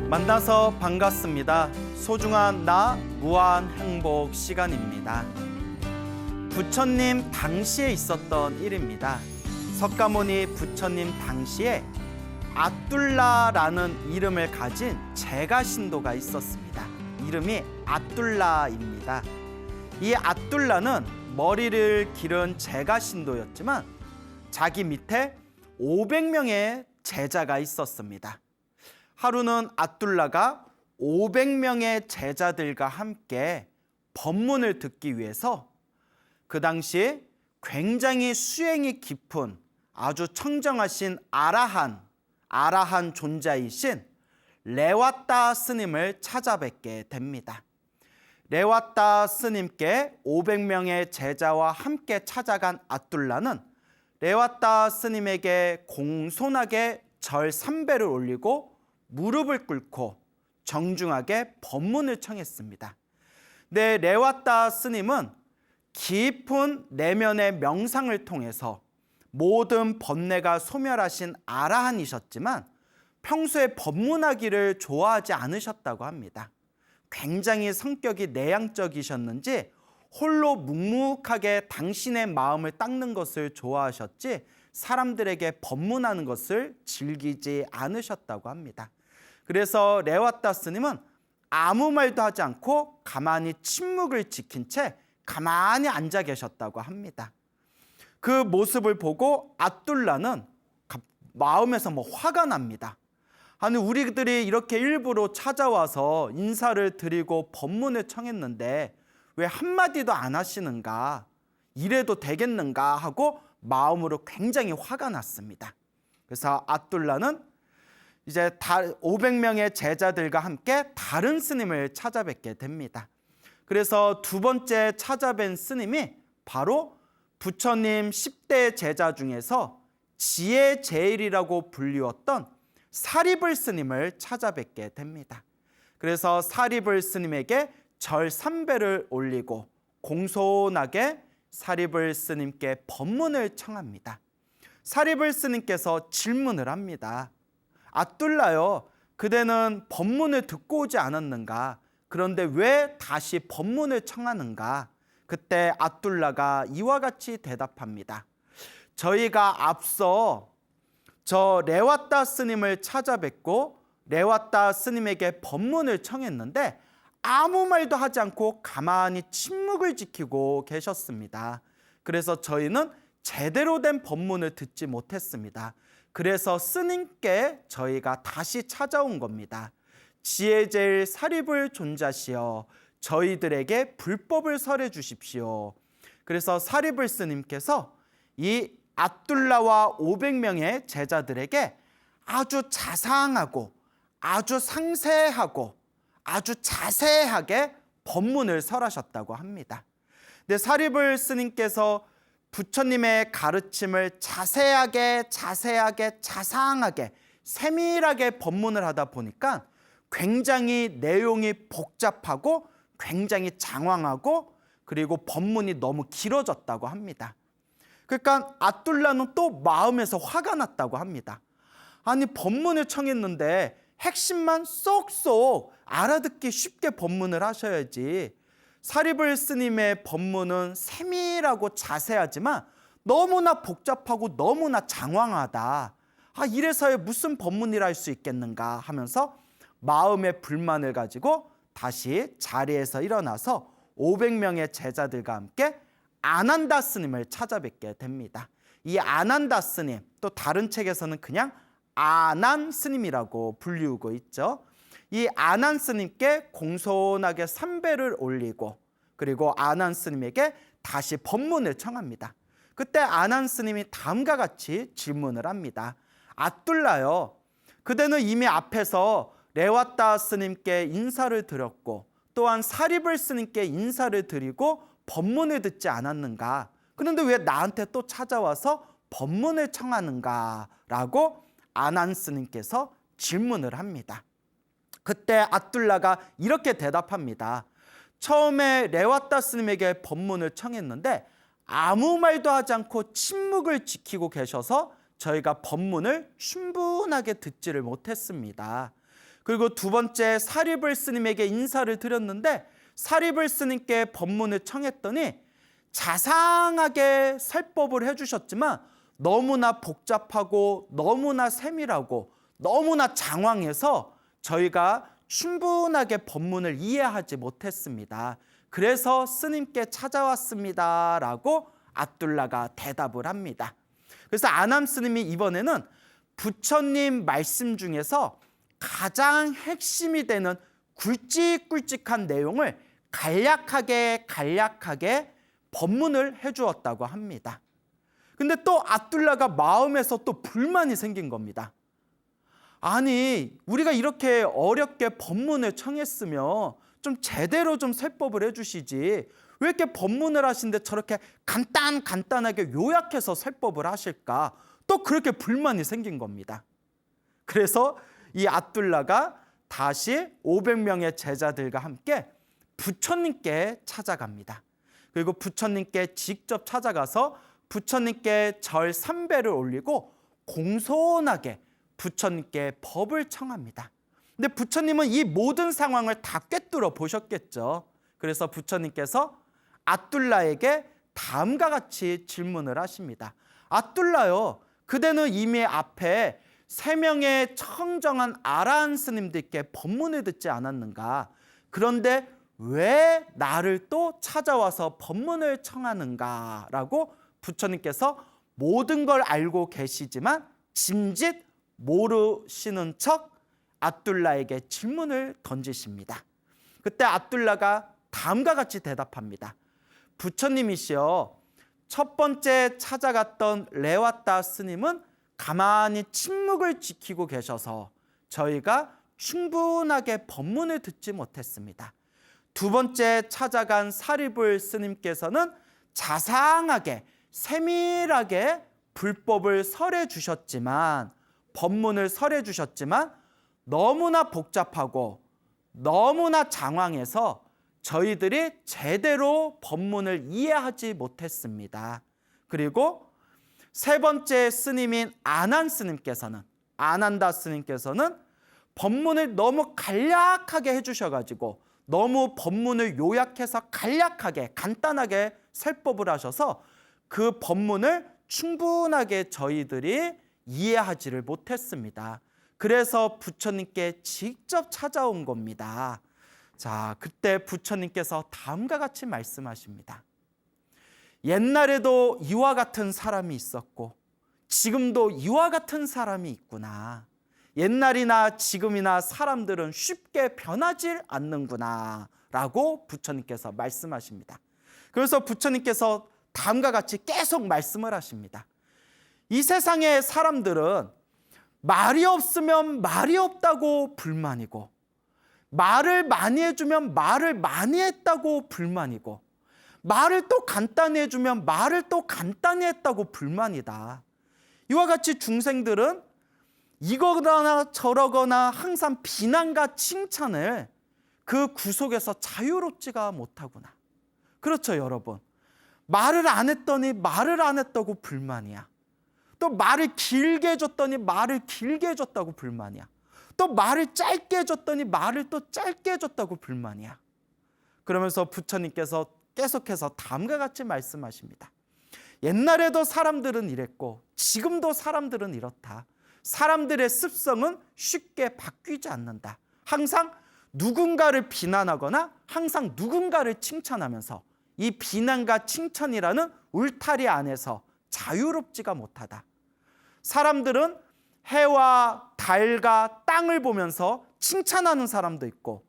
만나서 반갑습니다. 소중한 나 무한 행복 시간입니다. 부처님 당시에 있었던 일입니다. 석가모니 부처님 당시에 아뚤라라는 이름을 가진 제가신도가 있었습니다. 이름이 아뚤라입니다. 이 아뚤라는 머리를 기른 제가신도였지만 자기 밑에 500명의 제자가 있었습니다. 하루는 아뚤라가 500명의 제자들과 함께 법문을 듣기 위해서 그 당시 굉장히 수행이 깊은 아주 청정하신 아라한 존재이신 레와따 스님을 찾아뵙게 됩니다. 레와따 스님께 500명의 제자와 함께 찾아간 아뚤라는 레와따 스님에게 공손하게 절 3배를 올리고 무릎을 꿇고 정중하게 법문을 청했습니다. 네, 레와따 스님은 깊은 내면의 명상을 통해서 모든 번뇌가 소멸하신 아라한이셨지만 평소에 법문하기를 좋아하지 않으셨다고 합니다. 굉장히 성격이 내향적이셨는지 홀로 묵묵하게 당신의 마음을 닦는 것을 좋아하셨지 사람들에게 법문하는 것을 즐기지 않으셨다고 합니다. 그래서 레와따 스님은 아무 말도 하지 않고 가만히 침묵을 지킨 채 가만히 앉아 계셨다고 합니다. 그 모습을 보고 아뚤라는 마음에서 화가 납니다. 아니, 우리들이 이렇게 일부러 찾아와서 인사를 드리고 법문을 청했는데 왜 한마디도 안 하시는가? 이래도 되겠는가? 하고 마음으로 굉장히 화가 났습니다. 그래서 아뚤라는 이제 500명의 제자들과 함께 다른 스님을 찾아뵙게 됩니다. 그래서 두 번째 찾아뵌 스님이 바로 부처님 10대 제자 중에서 지혜 제일이라고 불리웠던 사리불 스님을 찾아뵙게 됩니다. 그래서 사리불 스님에게 절 3배를 올리고 공손하게 사리불 스님께 법문을 청합니다. 사리불 스님께서 질문을 합니다. 아뚤라요, 그대는 법문을 듣고 오지 않았는가? 그런데 왜 다시 법문을 청하는가? 그때 아뚤라가 이와 같이 대답합니다. 저희가 앞서 저 레와따 스님을 찾아뵙고 레와따 스님에게 법문을 청했는데 아무 말도 하지 않고 가만히 침묵을 지키고 계셨습니다. 그래서 저희는 제대로 된 법문을 듣지 못했습니다. 그래서 스님께 저희가 다시 찾아온 겁니다. 지혜제일 사리불 존자시여, 저희들에게 불법을 설해 주십시오. 그래서 사리불 스님께서 이 아뚤라와 500명의 제자들에게 아주 자상하고 아주 상세하고 아주 자세하게 법문을 설하셨다고 합니다. 근데 사리불 스님께서 부처님의 가르침을 자세하게 자상하게 세밀하게 법문을 하다 보니까 굉장히 내용이 복잡하고 굉장히 장황하고 그리고 법문이 너무 길어졌다고 합니다. 그러니까 아뚤라는 또 마음에서 화가 났다고 합니다. 아니, 법문을 청했는데 핵심만 쏙쏙 알아듣기 쉽게 법문을 하셔야지. 사리불 스님의 법문은 세밀하고 자세하지만 너무나 복잡하고 너무나 장황하다. 이래서야 무슨 법문이라 할 수 있겠는가 하면서 마음의 불만을 가지고 다시 자리에서 일어나서 500명의 제자들과 함께 아난다 스님을 찾아뵙게 됩니다. 이 아난다 스님, 또 다른 책에서는 그냥 아난 스님이라고 불리우고 있죠. 이 아난 스님께 공손하게 3배를 올리고 그리고 아난 스님에게 다시 법문을 청합니다. 그때 아난 스님이 다음과 같이 질문을 합니다. 아뚤라요, 그대는 이미 앞에서 레와따 스님께 인사를 드렸고 또한 사리불 스님께 인사를 드리고 법문을 듣지 않았는가? 그런데 왜 나한테 또 찾아와서 법문을 청하는가? 라고 아난 스님께서 질문을 합니다. 그때 아뚤라가 이렇게 대답합니다. 처음에 레와따 스님에게 법문을 청했는데 아무 말도 하지 않고 침묵을 지키고 계셔서 저희가 법문을 충분하게 듣지를 못했습니다. 그리고 두 번째 사리불 스님에게 인사를 드렸는데 사리불 스님께 법문을 청했더니 자상하게 설법을 해주셨지만 너무나 복잡하고 너무나 세밀하고 너무나 장황해서 저희가 충분하게 법문을 이해하지 못했습니다. 그래서 스님께 찾아왔습니다 라고 압둘라가 대답을 합니다. 그래서 아남 스님이 이번에는 부처님 말씀 중에서 가장 핵심이 되는 굵직굵직한 내용을 간략하게 법문을 해주었다고 합니다. 근데 또 압둘라가 마음에서 또 불만이 생긴 겁니다. 아니, 우리가 이렇게 어렵게 법문을 청했으면 좀 제대로 좀 설법을 해주시지 왜 이렇게 법문을 하시는데 저렇게 간단하게 요약해서 설법을 하실까? 또 그렇게 불만이 생긴 겁니다. 그래서 이 압둘라가 다시 500명의 제자들과 함께 부처님께 찾아갑니다. 그리고 부처님께 직접 찾아가서 부처님께 절 3배를 올리고 공손하게 부처님께 법을 청합니다. 근데 부처님은 이 모든 상황을 다 꿰뚫어 보셨겠죠. 그래서 부처님께서 압둘라에게 다음과 같이 질문을 하십니다. 압둘라요, 그대는 이미 앞에 3명의 청정한 아라한 스님들께 법문을 듣지 않았는가? 그런데 왜 나를 또 찾아와서 법문을 청하는가? 라고 부처님께서 모든 걸 알고 계시지만 짐짓 모르시는 척 압둘라에게 질문을 던지십니다. 그때 압둘라가 다음과 같이 대답합니다. 부처님이시여, 첫 번째 찾아갔던 레와따 스님은 가만히 침묵을 지키고 계셔서 저희가 충분하게 법문을 듣지 못했습니다. 두 번째 찾아간 사리불 스님께서는 자상하게 세밀하게 불법을 설해 주셨지만 법문을 설해 주셨지만 너무나 복잡하고 너무나 장황해서 저희들이 제대로 법문을 이해하지 못했습니다. 그리고 세 번째 스님인 아난다 스님께서는 법문을 너무 간략하게 해주셔가지고 너무 법문을 요약해서 간단하게 설법을 하셔서 그 법문을 충분하게 저희들이 이해하지를 못했습니다. 그래서 부처님께 직접 찾아온 겁니다. 자, 그때 부처님께서 다음과 같이 말씀하십니다. 옛날에도 이와 같은 사람이 있었고 지금도 이와 같은 사람이 있구나. 옛날이나 지금이나 사람들은 쉽게 변하지 않는구나 라고 부처님께서 말씀하십니다. 그래서 부처님께서 다음과 같이 계속 말씀을 하십니다. 이 세상의 사람들은 말이 없으면 말이 없다고 불만이고 말을 많이 해주면 말을 많이 했다고 불만이고 말을 또 간단히 해주면 말을 또 간단히 했다고 불만이다. 이와 같이 중생들은 이거나 저러거나 항상 비난과 칭찬을 그 구속에서 자유롭지가 못하구나. 그렇죠, 여러분. 말을 안 했더니 말을 안 했다고 불만이야. 또 말을 길게 해줬더니 말을 길게 해줬다고 불만이야. 또 말을 짧게 해줬더니 말을 또 짧게 해줬다고 불만이야. 그러면서 부처님께서 계속해서 다음과 같이 말씀하십니다. 옛날에도 사람들은 이랬고 지금도 사람들은 이렇다. 사람들의 습성은 쉽게 바뀌지 않는다. 항상 누군가를 비난하거나 항상 누군가를 칭찬하면서 이 비난과 칭찬이라는 울타리 안에서 자유롭지가 못하다. 사람들은 해와 달과 땅을 보면서 칭찬하는 사람도 있고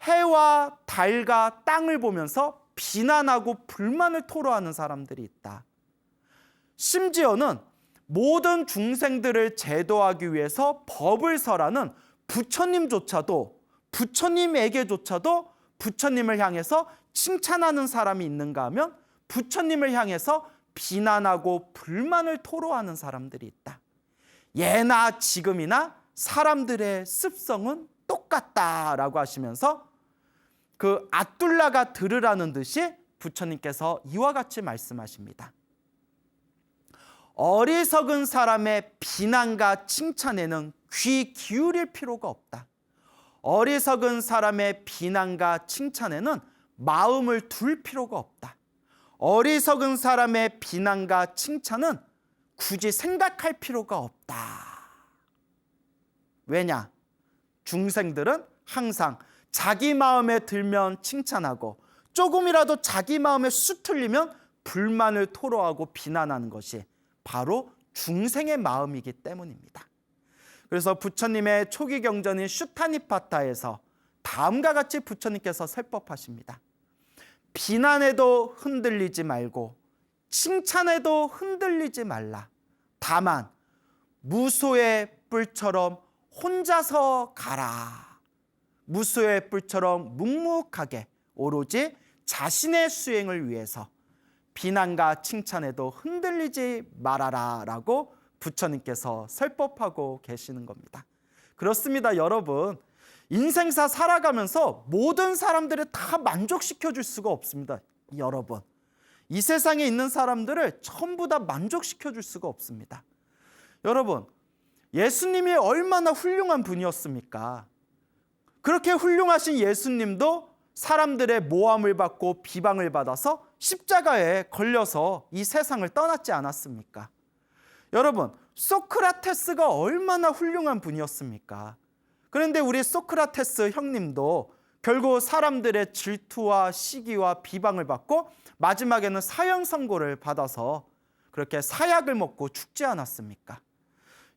해와 달과 땅을 보면서 비난하고 불만을 토로하는 사람들이 있다. 심지어는 모든 중생들을 제도하기 위해서 법을 설하는 부처님에게조차도 부처님을 향해서 칭찬하는 사람이 있는가 하면 부처님을 향해서 비난하고 불만을 토로하는 사람들이 있다. 예나 지금이나 사람들의 습성은 똑같다라고 하시면서 그 압둘라가 들으라는 듯이 부처님께서 이와 같이 말씀하십니다. 어리석은 사람의 비난과 칭찬에는 귀 기울일 필요가 없다. 어리석은 사람의 비난과 칭찬에는 마음을 둘 필요가 없다. 어리석은 사람의 비난과 칭찬은 굳이 생각할 필요가 없다. 왜냐? 중생들은 항상 자기 마음에 들면 칭찬하고 조금이라도 자기 마음에 쑥 틀리면 불만을 토로하고 비난하는 것이 바로 중생의 마음이기 때문입니다. 그래서 부처님의 초기 경전인 슈타니파타에서 다음과 같이 부처님께서 설법하십니다. 비난에도 흔들리지 말고 칭찬에도 흔들리지 말라. 다만 무소의 뿔처럼 혼자서 가라. 무소의 뿔처럼 묵묵하게 오로지 자신의 수행을 위해서 비난과 칭찬에도 흔들리지 말아라 라고 부처님께서 설법하고 계시는 겁니다. 그렇습니다, 여러분. 인생사 살아가면서 모든 사람들을 다 만족시켜 줄 수가 없습니다. 여러분, 이 세상에 있는 사람들을 전부 다 만족시켜 줄 수가 없습니다. 여러분, 예수님이 얼마나 훌륭한 분이었습니까? 그렇게 훌륭하신 예수님도 사람들의 모함을 받고 비방을 받아서 십자가에 걸려서 이 세상을 떠났지 않았습니까? 여러분, 소크라테스가 얼마나 훌륭한 분이었습니까? 그런데 우리 소크라테스 형님도 결국 사람들의 질투와 시기와 비방을 받고 마지막에는 사형 선고를 받아서 그렇게 사약을 먹고 죽지 않았습니까?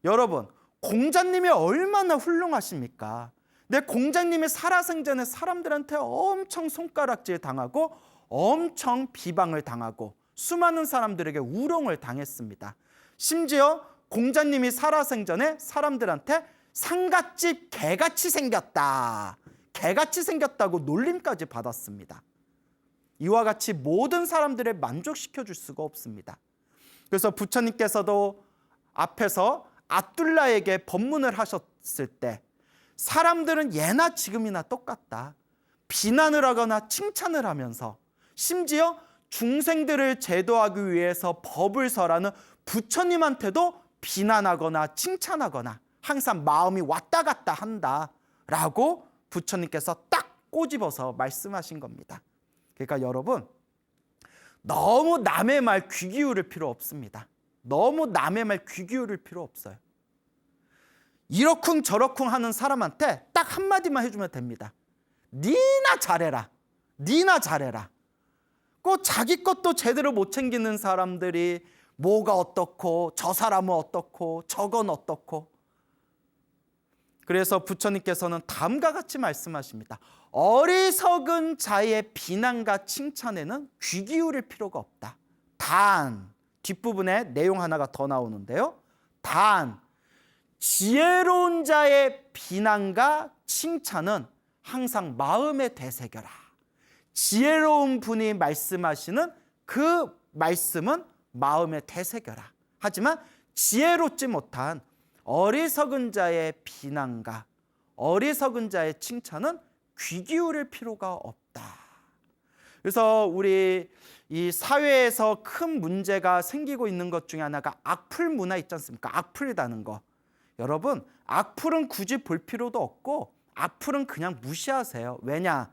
여러분, 공자님이 얼마나 훌륭하십니까? 내 공자님이 살아생전에 사람들한테 엄청 손가락질 당하고 엄청 비방을 당하고 수많은 사람들에게 우롱을 당했습니다. 심지어 공자님이 살아생전에 사람들한테 상갓집 개같이 생겼다, 개같이 생겼다고 놀림까지 받았습니다. 이와 같이 모든 사람들을 만족시켜 줄 수가 없습니다. 그래서 부처님께서도 앞에서 아둘라에게 법문을 하셨을 때 사람들은 예나 지금이나 똑같다. 비난을 하거나 칭찬을 하면서 심지어 중생들을 제도하기 위해서 법을 설하는 부처님한테도 비난하거나 칭찬하거나 항상 마음이 왔다 갔다 한다라고 부처님께서 딱 꼬집어서 말씀하신 겁니다. 그러니까 여러분, 너무 남의 말 귀 기울일 필요 없습니다. 너무 남의 말 귀 기울일 필요 없어요. 이러쿵 저러쿵 하는 사람한테 딱 한마디만 해주면 됩니다. 니나 잘해라. 니나 잘해라. 꼭 자기 것도 제대로 못 챙기는 사람들이 뭐가 어떻고 저 사람은 어떻고 저건 어떻고. 그래서 부처님께서는 다음과 같이 말씀하십니다. 어리석은 자의 비난과 칭찬에는 귀 기울일 필요가 없다. 단, 뒷부분에 내용 하나가 더 나오는데요. 단, 지혜로운 자의 비난과 칭찬은 항상 마음에 되새겨라. 지혜로운 분이 말씀하시는 그 말씀은 마음에 되새겨라. 하지만 지혜롭지 못한 어리석은 자의 비난과 어리석은 자의 칭찬은 귀 기울일 필요가 없다. 그래서 우리 이 사회에서 큰 문제가 생기고 있는 것 중에 하나가 악플 문화 있지 않습니까? 악플이라는 거. 여러분, 악플은 굳이 볼 필요도 없고 악플은 그냥 무시하세요. 왜냐?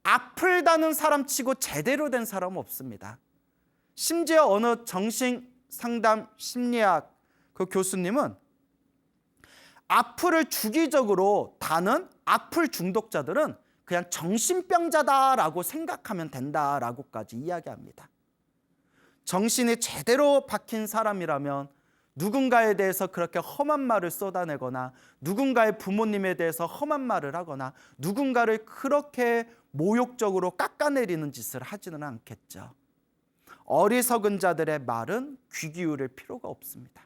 악플 다는 사람 치고 제대로 된 사람은 없습니다. 심지어 어느 정신상담 심리학 그 교수님은 악플을 주기적으로 다는 악플 중독자들은 그냥 정신병자다라고 생각하면 된다라고까지 이야기합니다. 정신이 제대로 박힌 사람이라면 누군가에 대해서 그렇게 험한 말을 쏟아내거나 누군가의 부모님에 대해서 험한 말을 하거나 누군가를 그렇게 모욕적으로 깎아내리는 짓을 하지는 않겠죠. 어리석은 자들의 말은 귀 기울일 필요가 없습니다.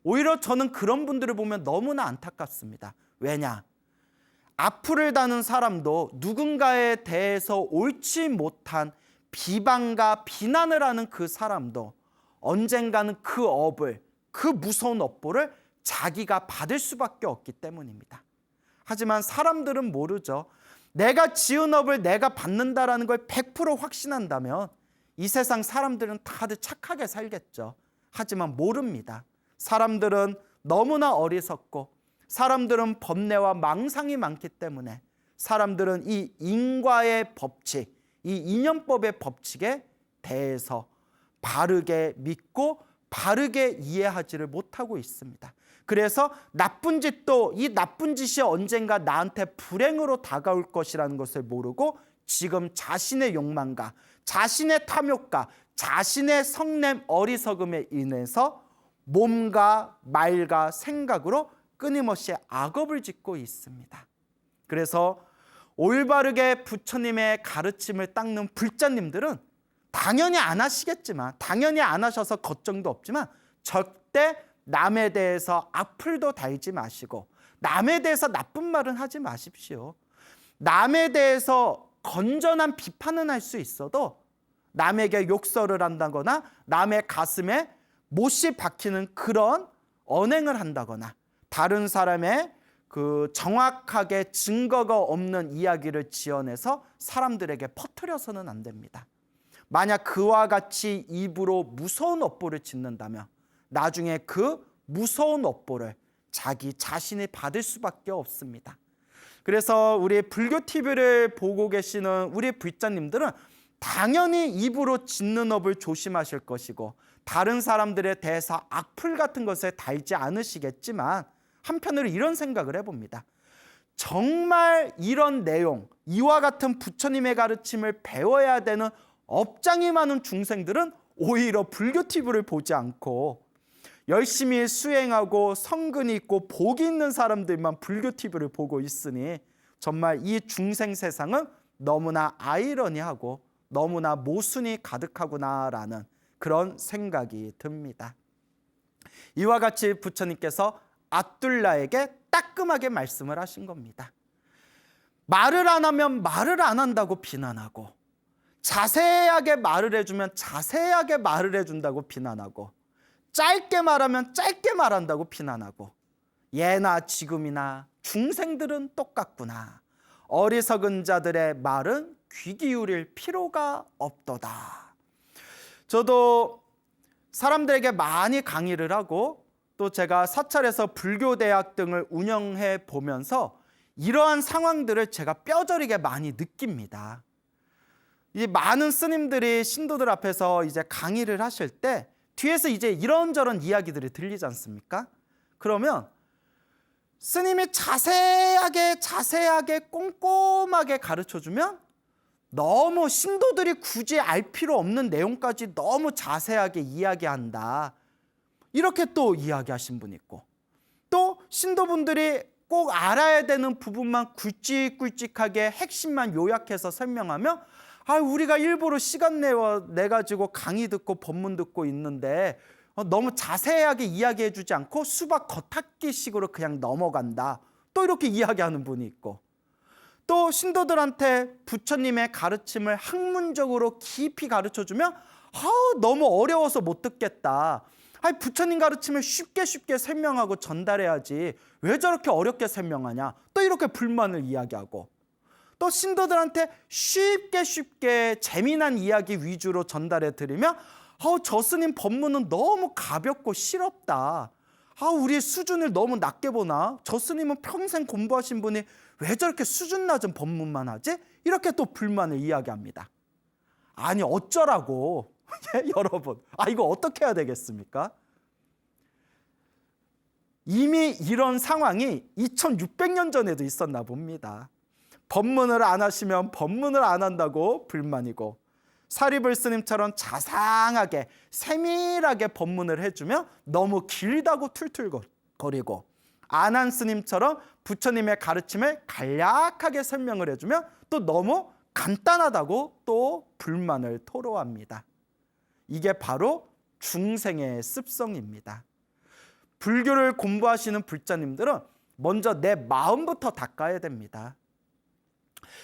오히려 저는 그런 분들을 보면 너무나 안타깝습니다. 왜냐? 악플을 다는 사람도 누군가에 대해서 옳지 못한 비방과 비난을 하는 그 사람도 언젠가는 그 업을, 그 무서운 업보를 자기가 받을 수밖에 없기 때문입니다. 하지만 사람들은 모르죠. 내가 지은 업을 내가 받는다라는 걸 100% 확신한다면 이 세상 사람들은 다들 착하게 살겠죠. 하지만 모릅니다. 사람들은 너무나 어리석고 사람들은 법례와 망상이 많기 때문에 사람들은 이 인과의 법칙, 이 인연법의 법칙에 대해서 바르게 믿고 바르게 이해하지를 못하고 있습니다. 그래서 나쁜 짓도 이 나쁜 짓이 언젠가 나한테 불행으로 다가올 것이라는 것을 모르고 지금 자신의 욕망과 자신의 탐욕과 자신의 성냄 어리석음에 인해서 몸과 말과 생각으로 끊임없이 악업을 짓고 있습니다. 그래서 올바르게 부처님의 가르침을 닦는 불자님들은 당연히 안 하시겠지만, 당연히 안 하셔서 걱정도 없지만 절대 남에 대해서 악플도 달지 마시고 남에 대해서 나쁜 말은 하지 마십시오. 남에 대해서 건전한 비판은 할 수 있어도 남에게 욕설을 한다거나 남의 가슴에 못이 박히는 그런 언행을 한다거나 다른 사람의 그 정확하게 증거가 없는 이야기를 지어내서 사람들에게 퍼뜨려서는 안 됩니다. 만약 그와 같이 입으로 무서운 업보를 짓는다면 나중에 그 무서운 업보를 자기 자신이 받을 수밖에 없습니다. 그래서 우리 불교 TV를 보고 계시는 우리 불자님들은 당연히 입으로 짓는 업을 조심하실 것이고 다른 사람들에 대해서 악플 같은 것을 달지 않으시겠지만 한편으로 이런 생각을 해봅니다. 정말 이런 내용, 이와 같은 부처님의 가르침을 배워야 되는 업장이 많은 중생들은 오히려 불교 TV를 보지 않고 열심히 수행하고 성근이 있고 복이 있는 사람들만 불교 TV를 보고 있으니 정말 이 중생 세상은 너무나 아이러니하고 너무나 모순이 가득하구나라는 그런 생각이 듭니다. 이와 같이 부처님께서 압둘라에게 따끔하게 말씀을 하신 겁니다. 말을 안 하면 말을 안 한다고 비난하고 자세하게 말을 해주면 자세하게 말을 해준다고 비난하고 짧게 말하면 짧게 말한다고 비난하고 예나 지금이나 중생들은 똑같구나. 어리석은 자들의 말은 귀 기울일 필요가 없도다. 저도 사람들에게 많이 강의를 하고 또 제가 사찰에서 불교대학 등을 운영해 보면서 이러한 상황들을 제가 뼈저리게 많이 느낍니다. 이 많은 스님들이 신도들 앞에서 이제 강의를 하실 때 뒤에서 이제 이런저런 이야기들이 들리지 않습니까? 그러면 스님이 자세하게 꼼꼼하게 가르쳐주면 너무 신도들이 굳이 알 필요 없는 내용까지 너무 자세하게 이야기한다. 이렇게 또 이야기하신 분이 있고 또 신도분들이 꼭 알아야 되는 부분만 굵직굵직하게 핵심만 요약해서 설명하면 우리가 일부러 시간 내가지고 강의 듣고 법문 듣고 있는데 너무 자세하게 이야기해 주지 않고 수박 겉핥기식으로 그냥 넘어간다. 또 이렇게 이야기하는 분이 있고 또 신도들한테 부처님의 가르침을 학문적으로 깊이 가르쳐주면 너무 어려워서 못 듣겠다. 부처님 가르침을 쉽게 설명하고 전달해야지 왜 저렇게 어렵게 설명하냐. 또 이렇게 불만을 이야기하고 또 신도들한테 쉽게 재미난 이야기 위주로 전달해 드리면 저 스님 법문은 너무 가볍고 실없다. 우리 수준을 너무 낮게 보나? 저 스님은 평생 공부하신 분이 왜 저렇게 수준 낮은 법문만 하지? 이렇게 또 불만을 이야기합니다. 아니 어쩌라고. 여러분, 이거 어떻게 해야 되겠습니까? 이미 이런 상황이 2600년 전에도 있었나 봅니다. 법문을 안 하시면 법문을 안 한다고 불만이고 사리불 스님처럼 자상하게 세밀하게 법문을 해주면 너무 길다고 툴툴거리고 안한 스님처럼 부처님의 가르침을 간략하게 설명을 해주면 또 너무 간단하다고 또 불만을 토로합니다. 이게 바로 중생의 습성입니다. 불교를 공부하시는 불자님들은 먼저 내 마음부터 닦아야 됩니다.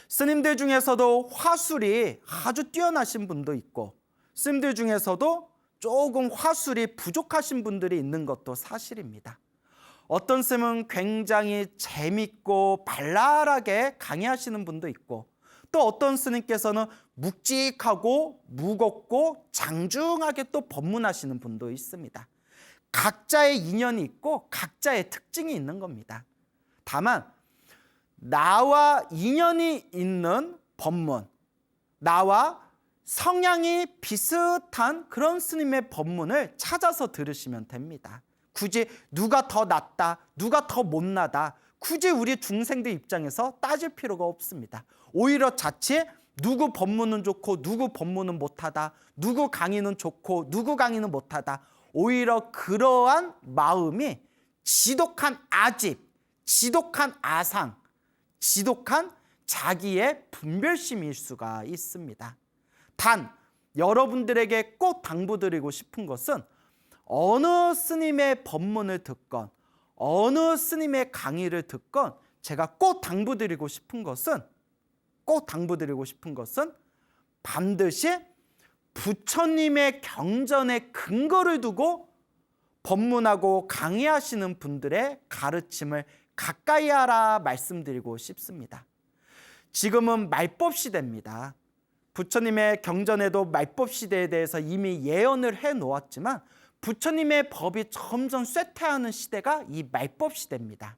스님들 중에서도 화술이 아주 뛰어나신 분도 있고 스님들 중에서도 조금 화술이 부족하신 분들이 있는 것도 사실입니다. 어떤 스님은 굉장히 재밌고 발랄하게 강의하시는 분도 있고 또 어떤 스님께서는 묵직하고 무겁고 장중하게 또 법문하시는 분도 있습니다. 각자의 인연이 있고 각자의 특징이 있는 겁니다. 다만 나와 인연이 있는 법문, 나와 성향이 비슷한 그런 스님의 법문을 찾아서 들으시면 됩니다. 굳이 누가 더 낫다, 누가 더 못나다, 굳이 우리 중생들 입장에서 따질 필요가 없습니다. 오히려 자칫 누구 법문은 좋고 누구 법문은 못하다, 누구 강의는 좋고 누구 강의는 못하다, 오히려 그러한 마음이 지독한 아집, 지독한 아상, 지독한 자기의 분별심일 수가 있습니다. 단 여러분들에게 꼭 당부드리고 싶은 것은 어느 스님의 법문을 듣건 어느 스님의 강의를 듣건 제가 꼭 당부드리고 싶은 것은 반드시 부처님의 경전에 근거를 두고 법문하고 강의하시는 분들의 가르침을 가까이 하라 말씀드리고 싶습니다. 지금은 말법 시대입니다. 부처님의 경전에도 말법 시대에 대해서 이미 예언을 해놓았지만 부처님의 법이 점점 쇠퇴하는 시대가 이 말법 시대입니다.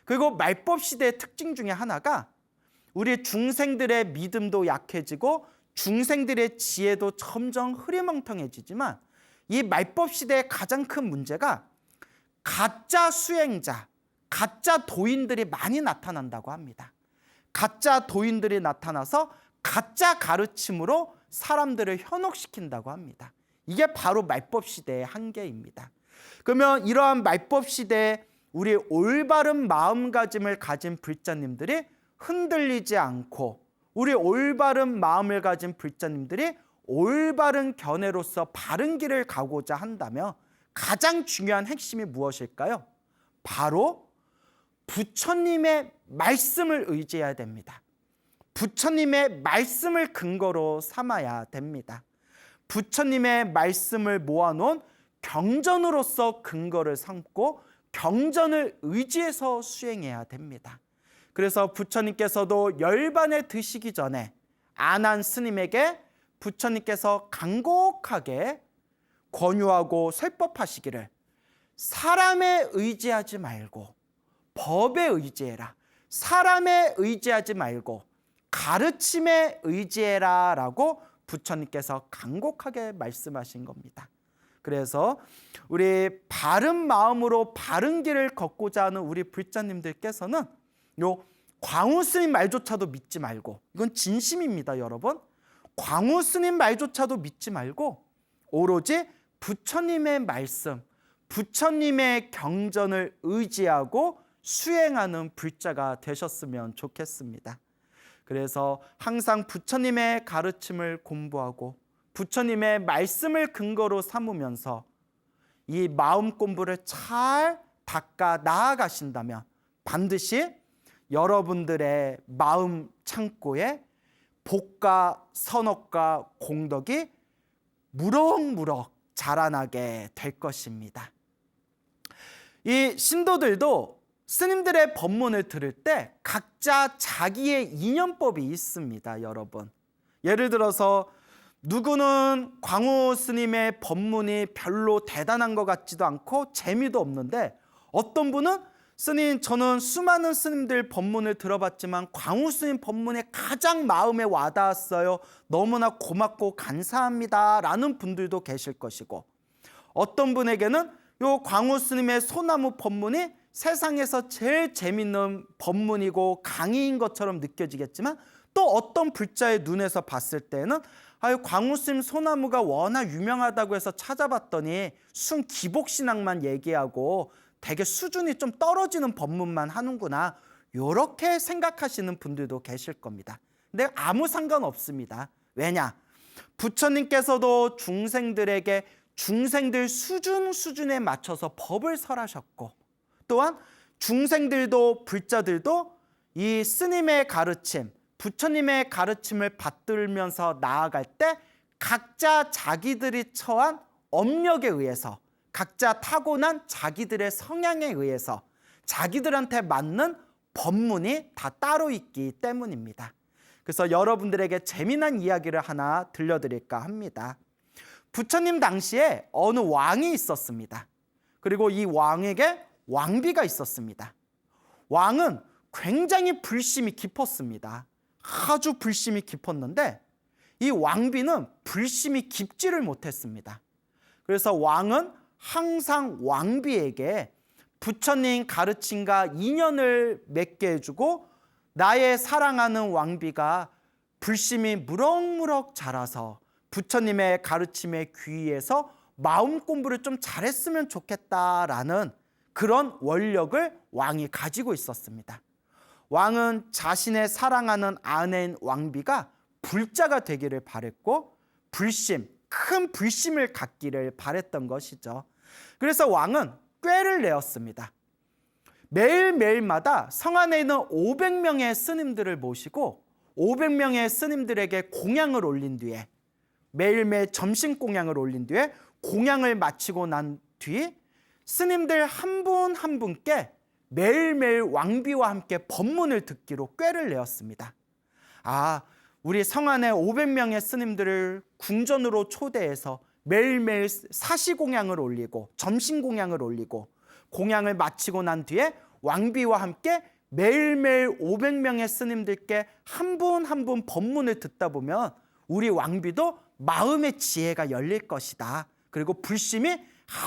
그리고 말법 시대의 특징 중에 하나가 우리 중생들의 믿음도 약해지고 중생들의 지혜도 점점 흐리멍텅해지지만 이 말법 시대의 가장 큰 문제가 가짜 수행자, 가짜 도인들이 많이 나타난다고 합니다. 가짜 도인들이 나타나서 가짜 가르침으로 사람들을 현혹시킨다고 합니다. 이게 바로 말법 시대의 한계입니다. 그러면 이러한 말법 시대에 우리 올바른 마음가짐을 가진 불자님들이 흔들리지 않고 우리 올바른 마음을 가진 불자님들이 올바른 견해로서 바른 길을 가고자 한다면 가장 중요한 핵심이 무엇일까요? 바로 부처님의 말씀을 의지해야 됩니다. 부처님의 말씀을 근거로 삼아야 됩니다. 부처님의 말씀을 모아놓은 경전으로서 근거를 삼고 경전을 의지해서 수행해야 됩니다. 그래서 부처님께서도 열반에 드시기 전에 안한 스님에게 부처님께서 간곡하게 권유하고 설법하시기를 사람에 의지하지 말고 법에 의지해라. 사람에 의지하지 말고 가르침에 의지해라 라고 부처님께서 간곡하게 말씀하신 겁니다. 그래서 우리 바른 마음으로 바른 길을 걷고자 하는 우리 불자님들께서는 요 광우 스님 말조차도 믿지 말고, 이건 진심입니다, 여러분. 광우 스님 말조차도 믿지 말고 오로지 부처님의 말씀, 부처님의 경전을 의지하고 수행하는 불자가 되셨으면 좋겠습니다. 그래서 항상 부처님의 가르침을 공부하고 부처님의 말씀을 근거로 삼으면서 이 마음 공부를 잘 닦아 나아가신다면 반드시 여러분들의 마음 창고에 복과 선업과 공덕이 무럭무럭 자라나게 될 것입니다. 이 신도들도 스님들의 법문을 들을 때 각자 자기의 인연법이 있습니다, 여러분. 예를 들어서 누구는 광우 스님의 법문이 별로 대단한 것 같지도 않고 재미도 없는데, 어떤 분은 스님, 저는 수많은 스님들 법문을 들어봤지만 광우 스님 법문에 가장 마음에 와닿았어요. 너무나 고맙고 감사합니다 라는 분들도 계실 것이고, 어떤 분에게는 요 광우 스님의 소나무 법문이 세상에서 제일 재밌는 법문이고 강의인 것처럼 느껴지겠지만, 또 어떤 불자의 눈에서 봤을 때는 아유, 광우 스님 소나무가 워낙 유명하다고 해서 찾아봤더니 순 기복신앙만 얘기하고 되게 수준이 좀 떨어지는 법문만 하는구나, 이렇게 생각하시는 분들도 계실 겁니다. 근데 아무 상관없습니다. 왜냐? 부처님께서도 중생들에게 중생들 수준에 맞춰서 법을 설하셨고, 또한 중생들도 불자들도 이 스님의 가르침, 부처님의 가르침을 받들면서 나아갈 때 각자 자기들이 처한 업력에 의해서, 각자 타고난 자기들의 성향에 의해서 자기들한테 맞는 법문이 다 따로 있기 때문입니다. 그래서 여러분들에게 재미난 이야기를 하나 들려드릴까 합니다. 부처님 당시에 어느 왕이 있었습니다. 그리고 이 왕에게 왕비가 있었습니다. 왕은 굉장히 불심이 깊었습니다. 아주 불심이 깊었는데 이 왕비는 불심이 깊지를 못했습니다. 그래서 왕은 항상 왕비에게 부처님 가르침과 인연을 맺게 해주고 나의 사랑하는 왕비가 불심이 무럭무럭 자라서 부처님의 가르침에 귀의해서 마음 공부를 좀 잘했으면 좋겠다라는 그런 원력을 왕이 가지고 있었습니다. 왕은 자신의 사랑하는 아내인 왕비가 불자가 되기를 바랬고 큰 불심을 갖기를 바랬던 것이죠. 그래서 왕은 꾀를 내었습니다. 매일매일마다 성 안에 있는 500명의 스님들을 모시고 500명의 스님들에게 공양을 올린 뒤에 매일매일 점심 공양을 올린 뒤에 공양을 마치고 난 뒤 스님들 한 분 한 분께 매일매일 왕비와 함께 법문을 듣기로 꾀를 내었습니다. 우리 성 안에 500명의 스님들을 궁전으로 초대해서 매일매일 사시공양을 올리고 점심공양을 올리고 공양을 마치고 난 뒤에 왕비와 함께 매일매일 500명의 스님들께 한 분 한 분 법문을 듣다 보면 우리 왕비도 마음의 지혜가 열릴 것이다. 그리고 불심이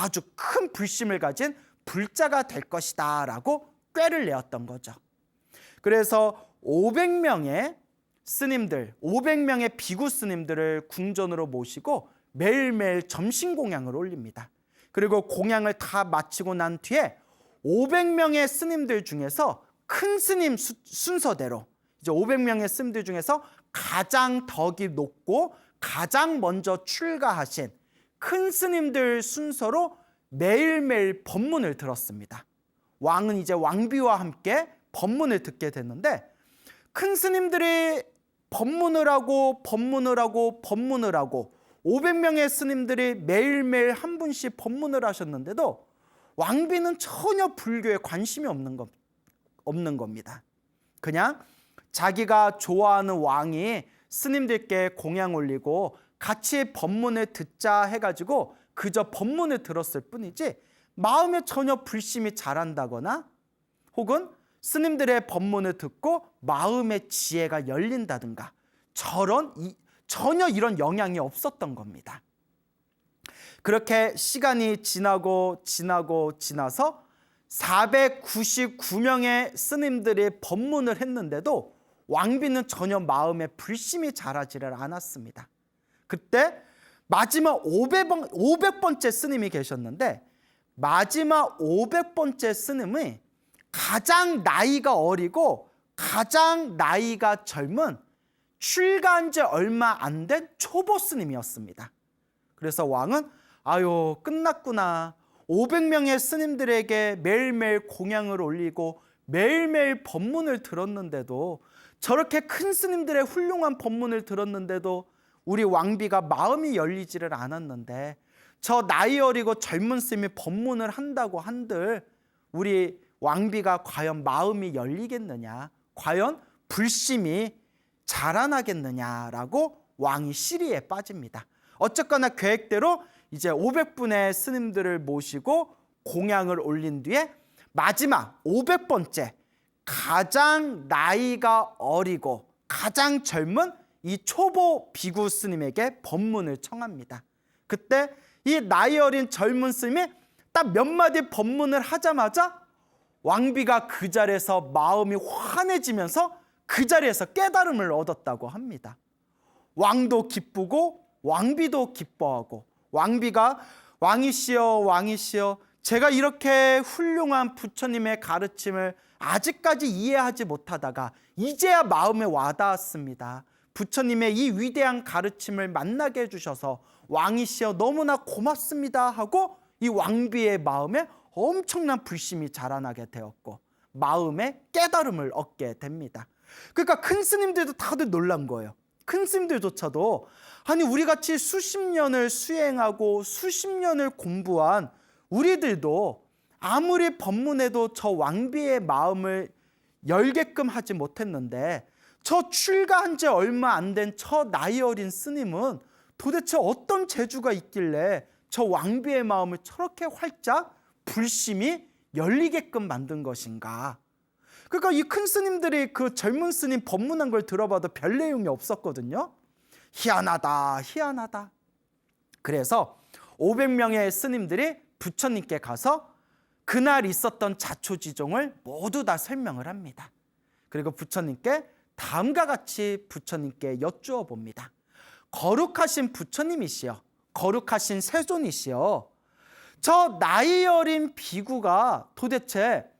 아주 큰 불심을 가진 불자가 될 것이다 라고 꾀를 내었던 거죠. 그래서 500명의 스님들, 500명의 비구 스님들을 궁전으로 모시고 매일매일 점심 공양을 올립니다. 그리고 공양을 다 마치고 난 뒤에 500명의 스님들 중에서 큰 스님 순서대로 이제 500명의 스님들 중에서 가장 덕이 높고 가장 먼저 출가하신 큰 스님들 순서로 매일매일 법문을 들었습니다. 왕은 이제 왕비와 함께 법문을 듣게 됐는데 큰 스님들이 법문을 하고 500명의 스님들이 매일매일 한 분씩 법문을 하셨는데도 왕비는 전혀 불교에 관심이 없는 겁니다. 그냥 자기가 좋아하는 왕이 스님들께 공양 올리고 같이 법문을 듣자 해가지고 그저 법문을 들었을 뿐이지 마음에 전혀 불심이 자란다거나 혹은 스님들의 법문을 듣고 마음의 지혜가 열린다든가 전혀 이런 영향이 없었던 겁니다. 그렇게 시간이 지나서 499명의 스님들이 법문을 했는데도 왕비는 전혀 마음에 불심이 자라지를 않았습니다. 그때 마지막 500번째 스님이 계셨는데 마지막 500번째 스님이 가장 나이가 어리고 가장 나이가 젊은 출가한 지 얼마 안 된 초보 스님이었습니다. 그래서 왕은 끝났구나. 500명의 스님들에게 매일매일 공양을 올리고 매일매일 법문을 들었는데도 저렇게 큰 스님들의 훌륭한 법문을 들었는데도 우리 왕비가 마음이 열리지를 않았는데 저 나이 어리고 젊은 스님이 법문을 한다고 한들 우리 왕비가 과연 마음이 열리겠느냐, 과연 불심이 자라나겠느냐라고 왕이 시리에 빠집니다. 어쨌거나 계획대로 이제 500분의 스님들을 모시고 공양을 올린 뒤에 마지막 500번째 가장 나이가 어리고 가장 젊은 이 초보 비구 스님에게 법문을 청합니다. 그때 이 나이 어린 젊은 스님이 딱 몇 마디 법문을 하자마자 왕비가 그 자리에서 마음이 환해지면서 그 자리에서 깨달음을 얻었다고 합니다. 왕도 기쁘고 왕비도 기뻐하고 왕비가 왕이시여 제가 이렇게 훌륭한 부처님의 가르침을 아직까지 이해하지 못하다가 이제야 마음에 와닿았습니다. 부처님의 이 위대한 가르침을 만나게 해주셔서 왕이시여 너무나 고맙습니다 하고 이 왕비의 마음에 엄청난 불심이 자라나게 되었고 마음에 깨달음을 얻게 됩니다. 그러니까 큰 스님들도 다들 놀란 거예요. 큰 스님들조차도 우리같이 수십 년을 수행하고 수십 년을 공부한 우리들도 아무리 법문해도 저 왕비의 마음을 열게끔 하지 못했는데 저 출가한 지 얼마 안 된 저 나이 어린 스님은 도대체 어떤 재주가 있길래 저 왕비의 마음을 저렇게 활짝 불심이 열리게끔 만든 것인가. 그러니까 이 큰 스님들이 그 젊은 스님 법문한 걸 들어봐도 별 내용이 없었거든요. 희한하다, 희한하다. 그래서 500명의 스님들이 부처님께 가서 그날 있었던 자초지종을 모두 다 설명을 합니다. 그리고 부처님께 다음과 같이 부처님께 여쭈어 봅니다. 거룩하신 부처님이시여, 거룩하신 세존이시여, 저 나이 어린 비구가 도대체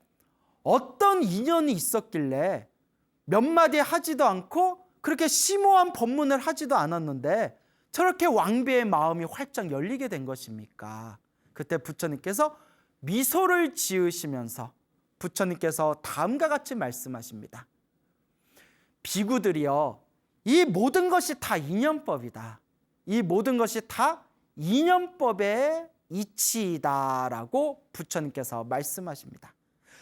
어떤 인연이 있었길래 몇 마디 하지도 않고 그렇게 심오한 법문을 하지도 않았는데 저렇게 왕비의 마음이 활짝 열리게 된 것입니까? 그때 부처님께서 미소를 지으시면서 부처님께서 다음과 같이 말씀하십니다. 비구들이여, 이 모든 것이 다 인연법이다. 이 모든 것이 다 인연법의 이치이다라고 부처님께서 말씀하십니다.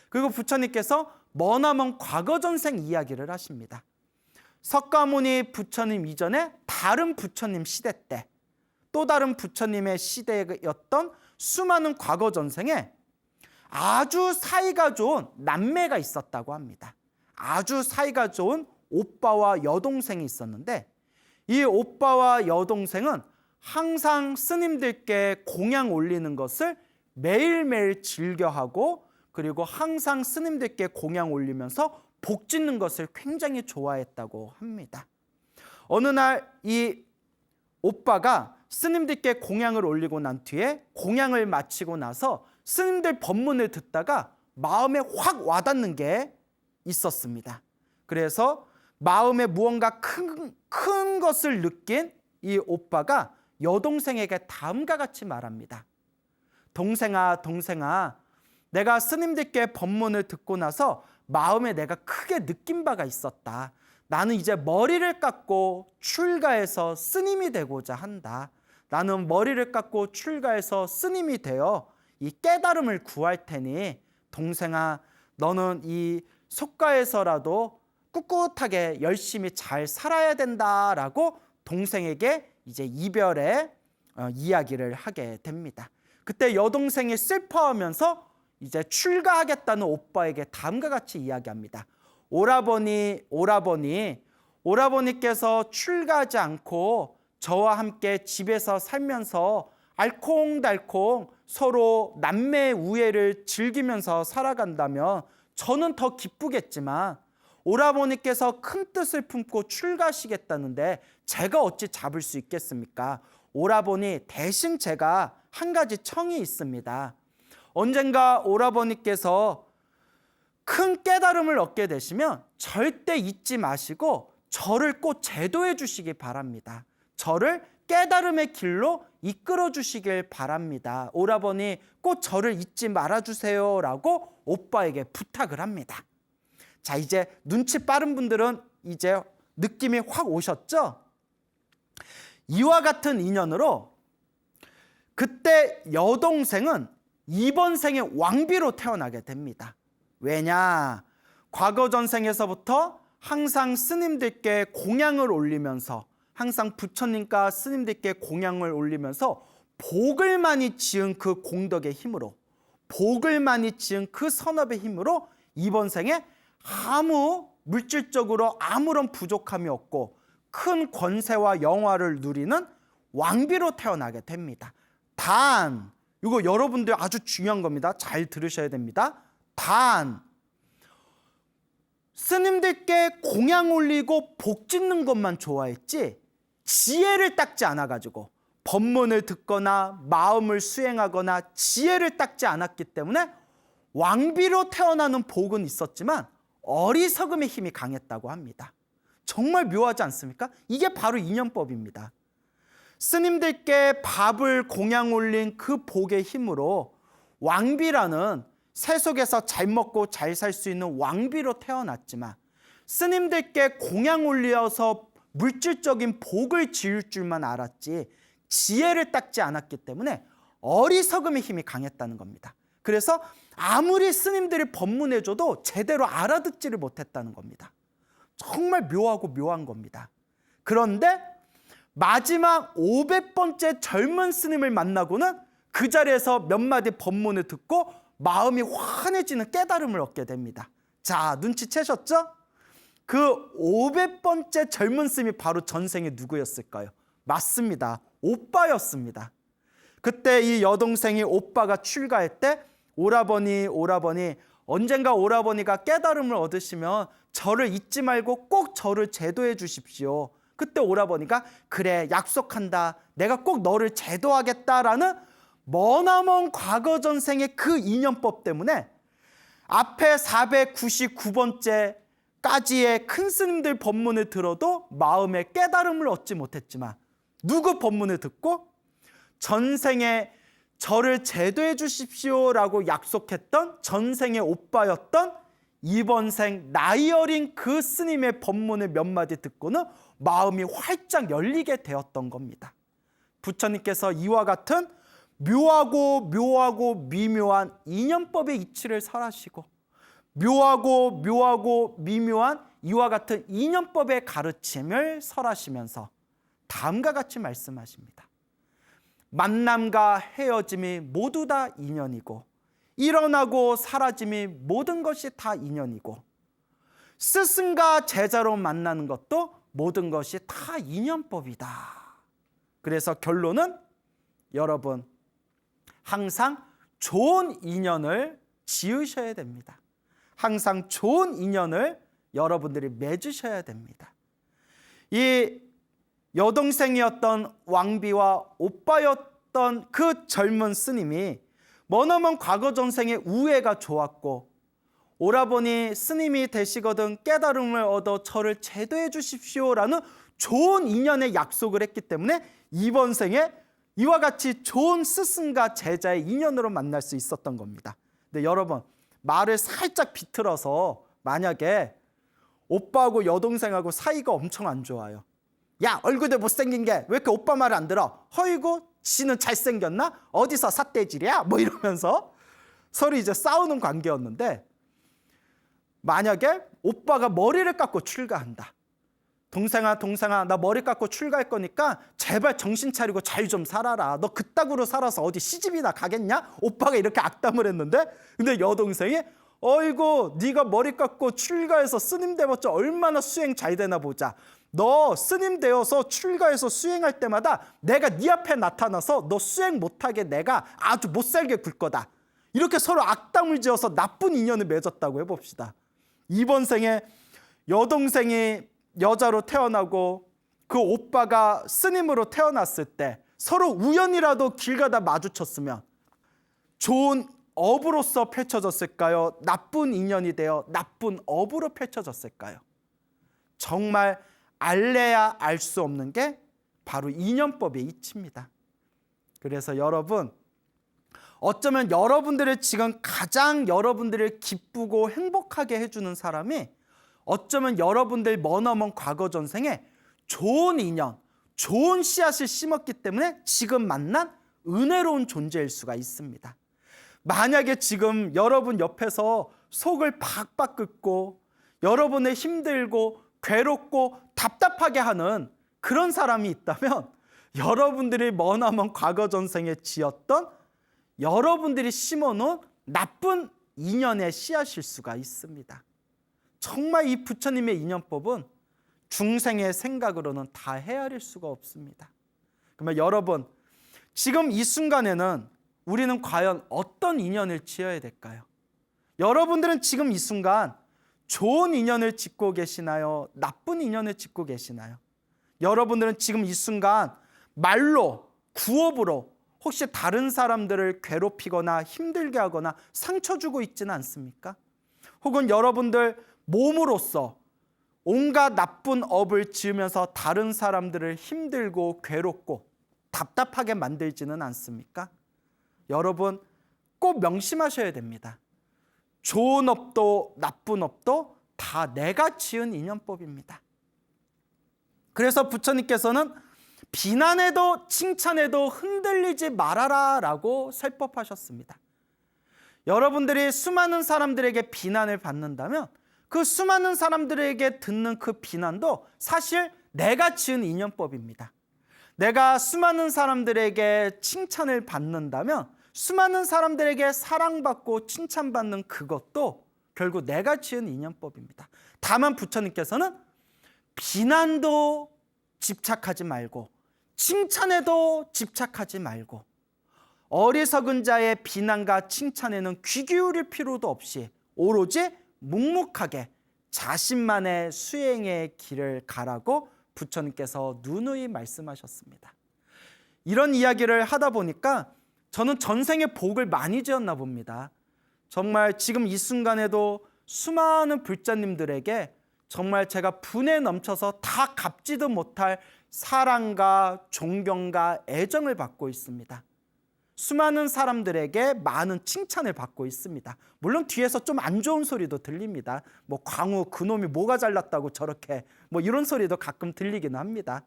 그리고 부처님께서 머나먼 과거 전생 이야기를 하십니다. 석가모니 부처님 이전에 다른 부처님 시대 때 또 다른 부처님의 시대였던 수많은 과거 전생에 아주 사이가 좋은 남매가 있었다고 합니다. 아주 사이가 좋은 오빠와 여동생이 있었는데 이 오빠와 여동생은 항상 스님들께 공양 올리는 것을 매일매일 즐겨하고 그리고 항상 스님들께 공양 올리면서 복 짓는 것을 굉장히 좋아했다고 합니다. 어느 날 이 오빠가 스님들께 공양을 올리고 난 뒤에 공양을 마치고 나서 스님들 법문을 듣다가 마음에 확 와닿는 게 있었습니다. 그래서 마음에 무언가 큰 것을 느낀 이 오빠가 여동생에게 다음과 같이 말합니다. 동생아, 동생아, 내가 스님들께 법문을 듣고 나서 마음에 내가 크게 느낀 바가 있었다. 나는 이제 머리를 깎고 출가해서 스님이 되고자 한다. 나는 머리를 깎고 출가해서 스님이 되어 이 깨달음을 구할 테니 동생아, 너는 이 속가에서라도 꿋꿋하게 열심히 잘 살아야 된다라고 동생에게 이제 이별의 이야기를 하게 됩니다. 그때 여동생이 슬퍼하면서 이제 출가하겠다는 오빠에게 다음과 같이 이야기합니다. 오라버니께서 출가하지 않고 저와 함께 집에서 살면서 알콩달콩 서로 남매 우애를 즐기면서 살아간다면 저는 더 기쁘겠지만 오라버니께서 큰 뜻을 품고 출가하시겠다는데 제가 어찌 잡을 수 있겠습니까? 오라버니, 대신 제가 한 가지 청이 있습니다. 언젠가 오라버니께서 큰 깨달음을 얻게 되시면 절대 잊지 마시고 저를 꼭 제도해 주시기 바랍니다. 저를 깨달음의 길로 이끌어 주시길 바랍니다. 오라버니, 꼭 저를 잊지 말아주세요 라고 오빠에게 부탁을 합니다. 자, 이제 눈치 빠른 분들은 이제 느낌이 확 오셨죠? 이와 같은 인연으로 그때 여동생은 이번 생에 왕비로 태어나게 됩니다. 왜냐? 과거 전생에서부터 항상 스님들께 공양을 올리면서 항상 부처님과 스님들께 공양을 올리면서 복을 많이 지은 그 공덕의 힘으로, 복을 많이 지은 그 선업의 힘으로 이번 생에 아무 물질적으로 아무런 부족함이 없고 큰 권세와 영화를 누리는 왕비로 태어나게 됩니다. 단, 이거 여러분들 아주 중요한 겁니다. 잘 들으셔야 됩니다. 단, 스님들께 공양 올리고 복 짓는 것만 좋아했지 지혜를 닦지 않아가지고 법문을 듣거나 마음을 수행하거나 지혜를 닦지 않았기 때문에 왕비로 태어나는 복은 있었지만 어리석음의 힘이 강했다고 합니다. 정말 묘하지 않습니까? 이게 바로 인연법입니다. 스님들께 밥을 공양 올린 그 복의 힘으로 왕비라는 세속에서 잘 먹고 잘 살 수 있는 왕비로 태어났지만 스님들께 공양 올려서 물질적인 복을 지을 줄만 알았지 지혜를 닦지 않았기 때문에 어리석음의 힘이 강했다는 겁니다. 그래서 아무리 스님들이 법문해줘도 제대로 알아듣지를 못했다는 겁니다. 정말 묘하고 묘한 겁니다. 그런데 마지막 500번째 젊은 스님을 만나고는 그 자리에서 몇 마디 법문을 듣고 마음이 환해지는 깨달음을 얻게 됩니다. 자, 눈치채셨죠? 그 500번째 젊은 스님이 바로 전생에 누구였을까요? 맞습니다. 오빠였습니다. 그때 이 여동생이 오빠가 출가할 때 오라버니 언젠가 오라버니가 깨달음을 얻으시면 저를 잊지 말고 꼭 저를 제도해 주십시오. 그때 오라버니가 그래 약속한다. 내가 꼭 너를 제도하겠다라는 머나먼 과거 전생의 그 인연법 때문에 앞에 499번째까지의 큰 스님들 법문을 들어도 마음에 깨달음을 얻지 못했지만 누구 법문을 듣고 전생에 저를 제도해 주십시오라고 약속했던 전생의 오빠였던 이번 생 나이 어린 그 스님의 법문을 몇 마디 듣고는 마음이 활짝 열리게 되었던 겁니다. 부처님께서 이와 같은 묘하고 미묘한 인연법의 이치를 설하시고 묘하고 미묘한 이와 같은 인연법의 가르침을 설하시면서 다음과 같이 말씀하십니다. 만남과 헤어짐이 모두 다 인연이고 일어나고 사라짐이 모든 것이 다 인연이고 스승과 제자로 만나는 것도 모든 것이 다 인연법이다. 그래서 결론은 여러분 항상 좋은 인연을 지으셔야 됩니다. 항상 좋은 인연을 여러분들이 맺으셔야 됩니다. 이 여동생이었던 왕비와 오빠였던 그 젊은 스님이 머나먼 과거 전생의 우애가 좋았고 오라버니 스님이 되시거든 깨달음을 얻어 저를 제도해 주십시오라는 좋은 인연의 약속을 했기 때문에 이번 생에 이와 같이 좋은 스승과 제자의 인연으로 만날 수 있었던 겁니다. 근데 여러분 말을 살짝 비틀어서 만약에 오빠하고 여동생하고 사이가 엄청 안 좋아요. 야 얼굴도 못생긴 게 왜 이렇게 오빠 말을 안 들어? 허이고 지는 잘생겼나? 어디서 삿대질이야? 뭐 이러면서 서로 이제 싸우는 관계였는데 만약에 오빠가 머리를 깎고 출가한다. 동생아 나 머리 깎고 출가할 거니까 제발 정신 차리고 잘 좀 살아라. 너 그따구로 살아서 어디 시집이나 가겠냐? 오빠가 이렇게 악담을 했는데 근데 여동생이 어이구 네가 머리 깎고 출가해서 스님 돼봤자 얼마나 수행 잘 되나 보자. 너 스님 되어서 출가해서 수행할 때마다 내가 네 앞에 나타나서 너 수행 못하게 내가 아주 못살게 굴 거다. 이렇게 서로 악담을 지어서 나쁜 인연을 맺었다고 해봅시다. 이번 생에 여동생이 여자로 태어나고 그 오빠가 스님으로 태어났을 때 서로 우연이라도 길 가다 마주쳤으면 좋은 업으로서 펼쳐졌을까요? 나쁜 인연이 되어 나쁜 업으로 펼쳐졌을까요? 정말 알래야 알 수 없는 게 바로 인연법의 이치입니다. 그래서 여러분 어쩌면 여러분들을 지금 가장 여러분들을 기쁘고 행복하게 해주는 사람이 어쩌면 여러분들 머나먼 과거 전생에 좋은 인연, 좋은 씨앗을 심었기 때문에 지금 만난 은혜로운 존재일 수가 있습니다. 만약에 지금 여러분 옆에서 속을 박박 끓고 여러분을 힘들고 괴롭고 답답하게 하는 그런 사람이 있다면 여러분들이 머나먼 과거 전생에 지었던 여러분들이 심어놓은 나쁜 인연의 씨앗일 수가 있습니다. 정말 이 부처님의 인연법은 중생의 생각으로는 다 헤아릴 수가 없습니다. 그러면 여러분 지금 이 순간에는 우리는 과연 어떤 인연을 지어야 될까요? 여러분들은 지금 이 순간 좋은 인연을 짓고 계시나요? 나쁜 인연을 짓고 계시나요? 여러분들은 지금 이 순간 말로 구업으로 혹시 다른 사람들을 괴롭히거나 힘들게 하거나 상처 주고 있지는 않습니까? 혹은 여러분들 몸으로써 온갖 나쁜 업을 지으면서 다른 사람들을 힘들고 괴롭고 답답하게 만들지는 않습니까? 여러분 꼭 명심하셔야 됩니다. 좋은 업도 나쁜 업도 다 내가 지은 인연법입니다. 그래서 부처님께서는 비난해도 칭찬해도 흔들리지 말아라 라고 설법하셨습니다. 여러분들이 수많은 사람들에게 비난을 받는다면 그 수많은 사람들에게 듣는 그 비난도 사실 내가 지은 인연법입니다. 내가 수많은 사람들에게 칭찬을 받는다면 수많은 사람들에게 사랑받고 칭찬받는 그것도 결국 내가 지은 인연법입니다. 다만 부처님께서는 비난도 집착하지 말고 칭찬에도 집착하지 말고 어리석은 자의 비난과 칭찬에는 귀 기울일 필요도 없이 오로지 묵묵하게 자신만의 수행의 길을 가라고 부처님께서 누누이 말씀하셨습니다. 이런 이야기를 하다 보니까 저는 전생에 복을 많이 지었나 봅니다. 정말 지금 이 순간에도 수많은 불자님들에게 정말 제가 분에 넘쳐서 다 갚지도 못할 사랑과 존경과 애정을 받고 있습니다. 수많은 사람들에게 많은 칭찬을 받고 있습니다. 물론 뒤에서 좀 안 좋은 소리도 들립니다. 뭐 광우 그놈이 뭐가 잘났다고 저렇게 뭐 이런 소리도 가끔 들리기는 합니다.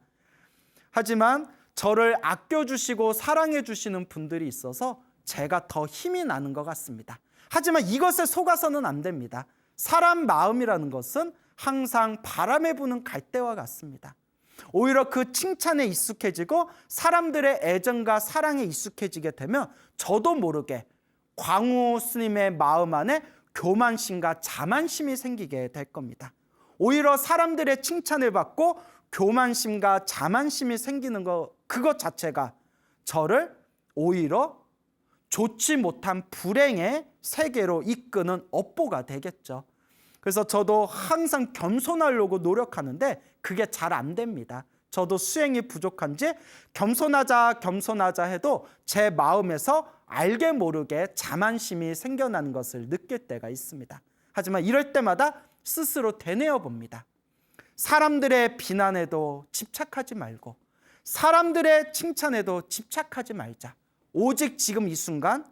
하지만 저를 아껴주시고 사랑해주시는 분들이 있어서 제가 더 힘이 나는 것 같습니다. 하지만 이것에 속아서는 안 됩니다. 사람 마음이라는 것은 항상 바람에 부는 갈대와 같습니다. 오히려 그 칭찬에 익숙해지고 사람들의 애정과 사랑에 익숙해지게 되면 저도 모르게 광우 스님의 마음 안에 교만심과 자만심이 생기게 될 겁니다. 오히려 사람들의 칭찬을 받고 교만심과 자만심이 생기는 그것 자체가 저를 오히려 좋지 못한 불행의 세계로 이끄는 업보가 되겠죠. 그래서 저도 항상 겸손하려고 노력하는데 그게 잘 안 됩니다. 저도 수행이 부족한지 겸손하자 해도 제 마음에서 알게 모르게 자만심이 생겨나는 것을 느낄 때가 있습니다. 하지만 이럴 때마다 스스로 되뇌어 봅니다. 사람들의 비난에도 집착하지 말고 사람들의 칭찬에도 집착하지 말자. 오직 지금 이 순간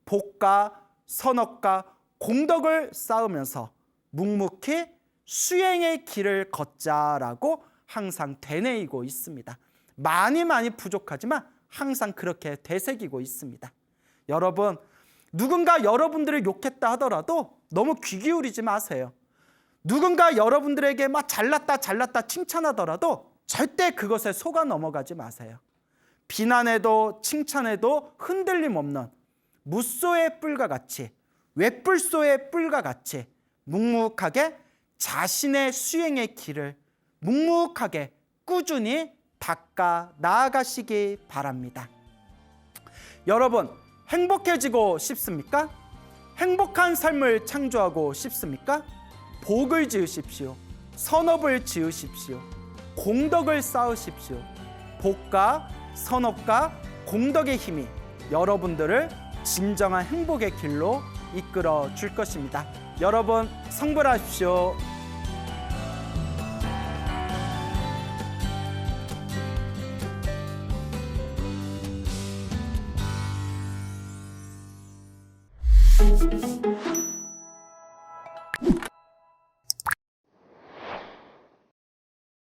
복과 선업과 공덕을 쌓으면서 묵묵히 수행의 길을 걷자라고 항상 되뇌이고 있습니다. 많이 부족하지만 항상 그렇게 되새기고 있습니다. 여러분, 누군가 여러분들을 욕했다 하더라도 너무 귀 기울이지 마세요. 누군가 여러분들에게 막 잘났다 칭찬하더라도 절대 그것에 속아 넘어가지 마세요. 비난에도 칭찬에도 흔들림 없는 무소의 뿔과 같이 웹불소의 뿔과 같이 묵묵하게 자신의 수행의 길을 묵묵하게 꾸준히 닦아 나아가시기 바랍니다. 여러분, 행복해지고 싶습니까? 행복한 삶을 창조하고 싶습니까? 복을 지으십시오. 선업을 지으십시오. 공덕을 쌓으십시오. 복과 선업과 공덕의 힘이 여러분들을 진정한 행복의 길로 이끌어 줄 것입니다. 여러분, 성불하십시오.